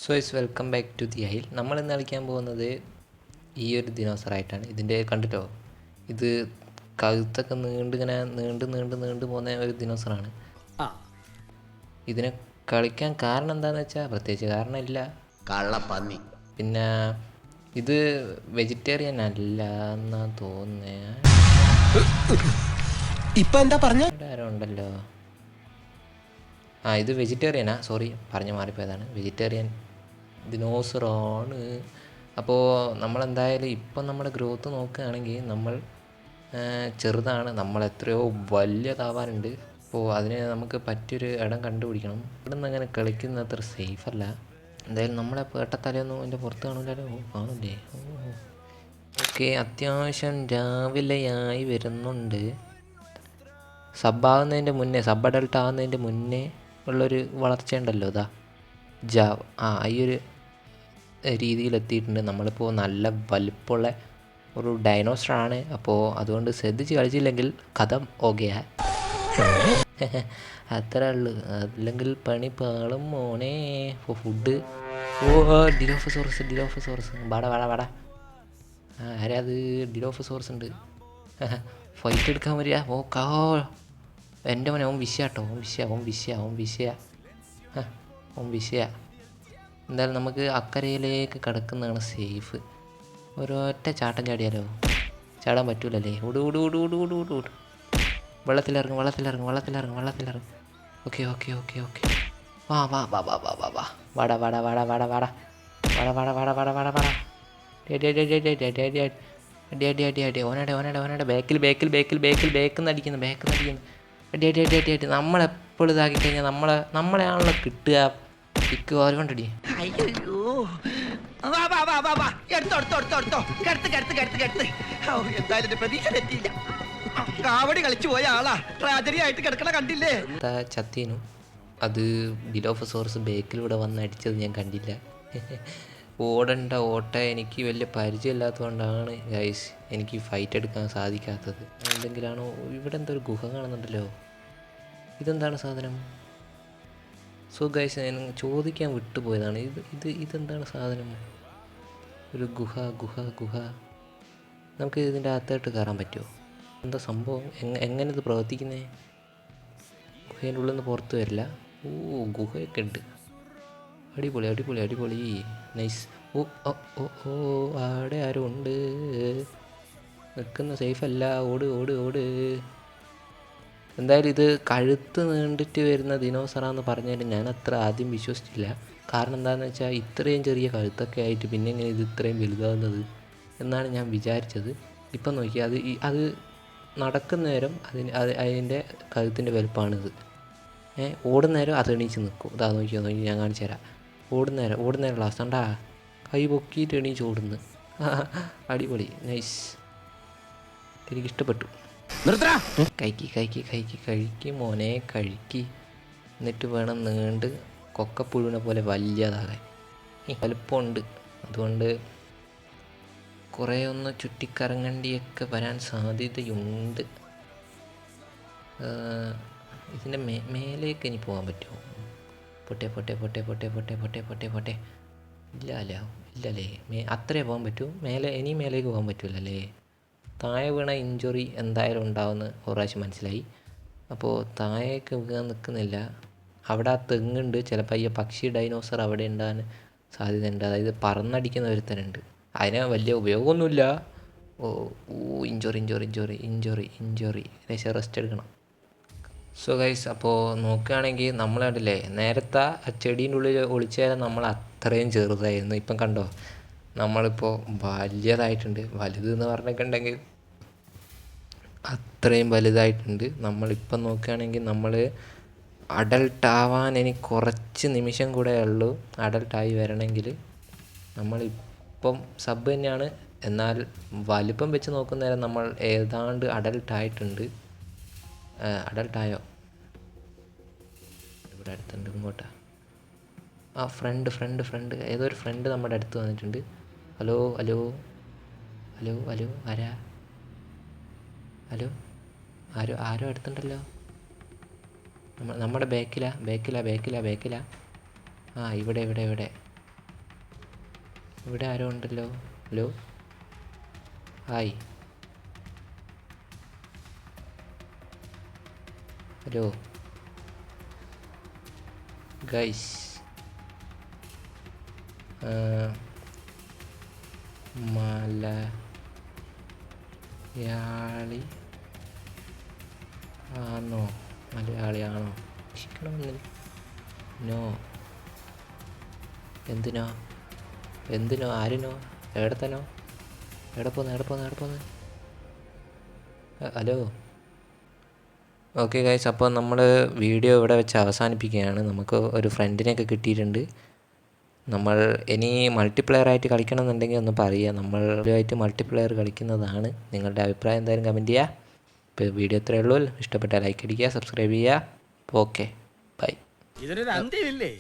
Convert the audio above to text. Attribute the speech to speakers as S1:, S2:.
S1: So is welcome back to the isle. നമ്മൾ ഇന്ന് കളിക്കാൻ പോകുന്നത് ഈ ഒരു ദിനോസറായിട്ടാണ്. ഇതിൻ്റെ കണ്ടിട്ടോ, ഇത് കഴുത്തൊക്കെ നീണ്ടിങ്ങനെ നീണ്ട് പോകുന്ന ഒരു ദിനോസറാണ്. ഇതിനെ കളിക്കാൻ കാരണം എന്താണെന്ന് വെച്ചാൽ പ്രത്യേകിച്ച് കാരണമില്ല,
S2: കള്ളപ്പന്നി.
S1: പിന്നെ ഇത് വെജിറ്റേറിയൻ അല്ല എന്നാ തോന്നുന്നേ.
S2: ഇപ്പൊ എന്താ പറഞ്ഞ
S1: ആരോ ഉണ്ടല്ലോ. ഇത് വെജിറ്റേറിയനാ, സോറി പറഞ്ഞു മാറിപ്പോയതാണ്. വെജിറ്റേറിയൻ ദിനോസറാണ്. അപ്പോൾ നമ്മളെന്തായാലും ഇപ്പം നമ്മുടെ ഗ്രോത്ത് നോക്കുകയാണെങ്കിൽ നമ്മൾ ചെറുതാണ്, നമ്മൾ എത്രയോ വലിയതാവാനുണ്ട്. അപ്പോൾ അതിന് നമുക്ക് പറ്റിയൊരു ഇടം കണ്ടുപിടിക്കണം. ഇവിടെ നിന്ന് അങ്ങനെ കളിക്കുന്നത് അത്ര സേഫല്ല. എന്തായാലും നമ്മളെ പേട്ടത്തലയൊന്നും എൻ്റെ പുറത്ത് കാണില്ലല്ലോ. കാണില്ലേ? ഓക്കെ, അത്യാവശ്യം രാവിലെയായി വരുന്നുണ്ട്. സബ്ബാകുന്നതിൻ്റെ മുന്നേ, സബ് അഡൾട്ട് ആകുന്നതിൻ്റെ മുന്നേ ഉള്ളൊരു വളർച്ചയുണ്ടല്ലോ, ഇതാ ജാവ്. ഈ ഒരു രീതിയിലെത്തിയിട്ടുണ്ട്. നമ്മളിപ്പോൾ നല്ല വലിപ്പമുള്ള ഒരു ഡൈനോസറാണ്. അപ്പോൾ അതുകൊണ്ട് ശ്രദ്ധിച്ച് കളിച്ചില്ലെങ്കിൽ കഥം ഓകെയാ. അത്രേ ഉള്ളൂ, അല്ലെങ്കിൽ പണി പാളും മോനെ. ഫുഡ് ഡിലോഫസോറസ് വാടാ. ആരാ അത്? ഡിലോഫസോറസ് ഉണ്ട്. ഫൈറ്റ് എടുക്കാൻ വരിക. എൻ്റെ മോനെ, അവൻ വിഷയാട്ടോ. ഓൻ വിഷയ. എന്തായാലും നമുക്ക് അക്കരയിലേക്ക് കിടക്കുന്നതാണ് സേഫ്. ഒരൊറ്റ ചാട്ടം ചാടിയാലോ? ചാടാൻ പറ്റൂലല്ലേ? ഓട്. വെള്ളത്തിലിറങ്ങും. ഓക്കെ. വാ. ഓനടെ ബാക്കിൽ അടിക്കുന്നു. അടി. നമ്മളെപ്പോഴും ഇതാക്കി കഴിഞ്ഞാൽ നമ്മളെയാണല്ലോ കിട്ടുക. ഇക്ക് ഓരോണ്ടടി.
S2: കാവടി കളിച്ചു പോയ ആളാ ട്രാജഡി ആയിട്ട് കിടക്കണ കണ്ടില്ലേ?
S1: ചത്തീനു. അത് ഡിലോഫസോറസ് ബേക്കിലൂടെ വന്ന് അടിച്ചത് ഞാൻ കണ്ടില്ല. ഓടേണ്ട ഓട്ട എനിക്ക് വലിയ പരിചയമില്ലാത്തതുകൊണ്ടാണ് ഗൈസ് എനിക്ക് ഫൈറ്റ് എടുക്കാൻ സാധിക്കാത്തത്. എന്തെങ്കിലാണോ? ഇവിടെ എന്തോ ഒരു ഗുഹ കാണുന്നുണ്ടല്ലോ. ഇതെന്താണ് സാധനം? സോ ഗൈസ്, ഞാൻ ചോദിക്കാൻ വിട്ടുപോയതാണ്. ഇതെന്താണ് സാധനം? ഒരു ഗുഹ. നമുക്ക് ഇതിൻ്റെ അകത്തോട്ട് കയറാൻ പറ്റുമോ? എന്താ സംഭവം? എങ്ങനെ ഇത് പ്രവർത്തിക്കുന്നേ? ഗുഹേൻ്റെ ഉള്ളിൽ നിന്ന് പുറത്ത് വരില്ല. ഗുഹയൊക്കെ ഉണ്ട്. അടിപൊളി. നൈസ്. അവിടെ ആരും ഉണ്ട്. നിൽക്കുന്ന സേഫല്ല. ഓട്. എന്തായാലും ഇത് കഴുത്ത് നീണ്ടിട്ട് വരുന്ന ദിനോസറാന്ന് പറഞ്ഞാൽ ഞാൻ അത്ര ആദ്യം വിശ്വസിച്ചില്ല. കാരണം എന്താണെന്ന് വെച്ചാൽ ഇത്രയും ചെറിയ കഴുത്തൊക്കെ ആയിട്ട് പിന്നെ എങ്ങനെ ഇത് ഇത്രയും വലുതാവുന്നത് എന്നാണ് ഞാൻ വിചാരിച്ചത്. ഇപ്പം നോക്കി, അത് നടക്കുന്ന നേരം അതിൻ്റെ കഴുത്തിൻ്റെ വലുപ്പമാണിത്. ഓടുന്ന നേരം അത് എണീച്ച് നിൽക്കും. ഇതാ നോക്കി ഞാൻ കാണിച്ചു തരാം. ഓടുന്ന നേരം ലാസ്റ്റ് കണ്ടാ കൈ പൊക്കിയിട്ട് എണീച്ച് ഓടുന്നു. അടിപൊളി, നൈസ്. എനിക്കിഷ്ടപ്പെട്ടു. കഴിക്ക് മോനെ, കഴിക്ക്. എന്നിട്ട് വേണം നീണ്ട് കൊക്കപ്പുഴുവിനെ പോലെ വലിയതാകാൻ. വലുപ്പമുണ്ട്, അതുകൊണ്ട് കുറേ ഒന്ന് ചുറ്റിക്കറങ്ങണ്ടിയൊക്കെ വരാൻ സാധ്യതയുണ്ട്. ഇതിൻ്റെ മേലേക്ക് ഇനി പോകാൻ പറ്റുമോ? പൊട്ടെ. ഇല്ലല്ലേ. അത്രേ പോകാൻ പറ്റൂ. ഇനിയും മേലേക്ക് പോകാൻ പറ്റൂലല്ലേ? താഴെ വീണ ഇഞ്ചുറി എന്തായാലും ഉണ്ടാവുമെന്ന് ഒരു പ്രാവശ്യം മനസ്സിലായി. അപ്പോൾ താഴേക്ക് വീഴാൻ നിൽക്കുന്നില്ല. അവിടെ ആ തെങ്ങുണ്ട്. ചിലപ്പോൾ ഈ പക്ഷി ഡൈനോസർ അവിടെ ഉണ്ടാകാൻ സാധ്യതയുണ്ട്. അതായത് പറന്നടിക്കുന്ന ഒരുത്തനുണ്ട്. അതിന് വലിയ ഉപയോഗമൊന്നുമില്ല. ഇഞ്ചുറി. ലേശം റെസ്റ്റ് എടുക്കണം. സോ ഗൈസ്, അപ്പോൾ നോക്കുകയാണെങ്കിൽ നമ്മൾ കണ്ടില്ലേ, നേരത്തെ ആ ചെടീൻ്റെ ഉള്ളിൽ ഒളിച്ചാൽ നമ്മൾ അത്രയും ചെറുതായിരുന്നു. ഇപ്പം കണ്ടോ, നമ്മളിപ്പോൾ വലിയതായിട്ടുണ്ട്. വലുതെന്ന് പറഞ്ഞിട്ടുണ്ടെങ്കിൽ അത്രയും വലുതായിട്ടുണ്ട്. നമ്മളിപ്പം നോക്കുകയാണെങ്കിൽ നമ്മൾ അഡൾട്ടാവാൻ ഇനി കുറച്ച് നിമിഷം കൂടെ ഉള്ളൂ. അഡൾട്ടായി വരണമെങ്കിൽ നമ്മളിപ്പം സബ് തന്നെയാണ്. എന്നാൽ വലിപ്പം വെച്ച് നോക്കുന്ന നേരം നമ്മൾ ഏതാണ്ട് അഡൾട്ടായിട്ടുണ്ട്. അഡൾട്ടായോ? ഇവിടെ അടുത്തുണ്ട്. ഇങ്ങോട്ടാ. ഫ്രണ്ട് ഏതോ ഒരു ഫ്രണ്ട് നമ്മുടെ അടുത്ത് വന്നിട്ടുണ്ട്. ഹലോ. ആരാ? ഹലോ, ആരോ അടുത്തുണ്ടല്ലോ. നമ്മുടെ ബാക്കിലാ. ഇവിടെ ഇവിടെ ആരോ ഉണ്ടല്ലോ. Hello, hi. Hello guys, Malayali ആണോ? മലയാളിയാണോ? ശിക്കണമെന്നില്ല. നോ. എന്തിനോ? എന്തിനോ? ആരിനോ? എവിടത്തനോ? എവിടെ പോന്ന്? ഹലോ. ഓക്കെ ഗൈസ്, അപ്പോൾ നമ്മൾ വീഡിയോ ഇവിടെ വെച്ച് അവസാനിപ്പിക്കുകയാണ്. നമുക്ക് ഒരു ഫ്രണ്ടിനെയൊക്കെ കിട്ടിയിട്ടുണ്ട്. നമ്മൾ ഇനി മൾട്ടിപ്ലെയർ ആയിട്ട് കളിക്കണം എന്നുണ്ടെങ്കിൽ ഒന്ന് പറയുക. നമ്മൾ ആയിട്ട് മൾട്ടിപ്ലെയർ കളിക്കുന്നതാണ്. നിങ്ങളുടെ അഭിപ്രായം എന്തായാലും കമൻറ്റ് ചെയ്യുക. ഇപ്പോൾ വീഡിയോ ഇത്രയേ ഉള്ളൂ. ഇഷ്ടപ്പെട്ടാൽ ലൈക്ക് അടിക്കുക, സബ്സ്ക്രൈബ് ചെയ്യുക. Okay, bye.
S2: ഇതിനൊരു അന്ത്യമില്ലേ?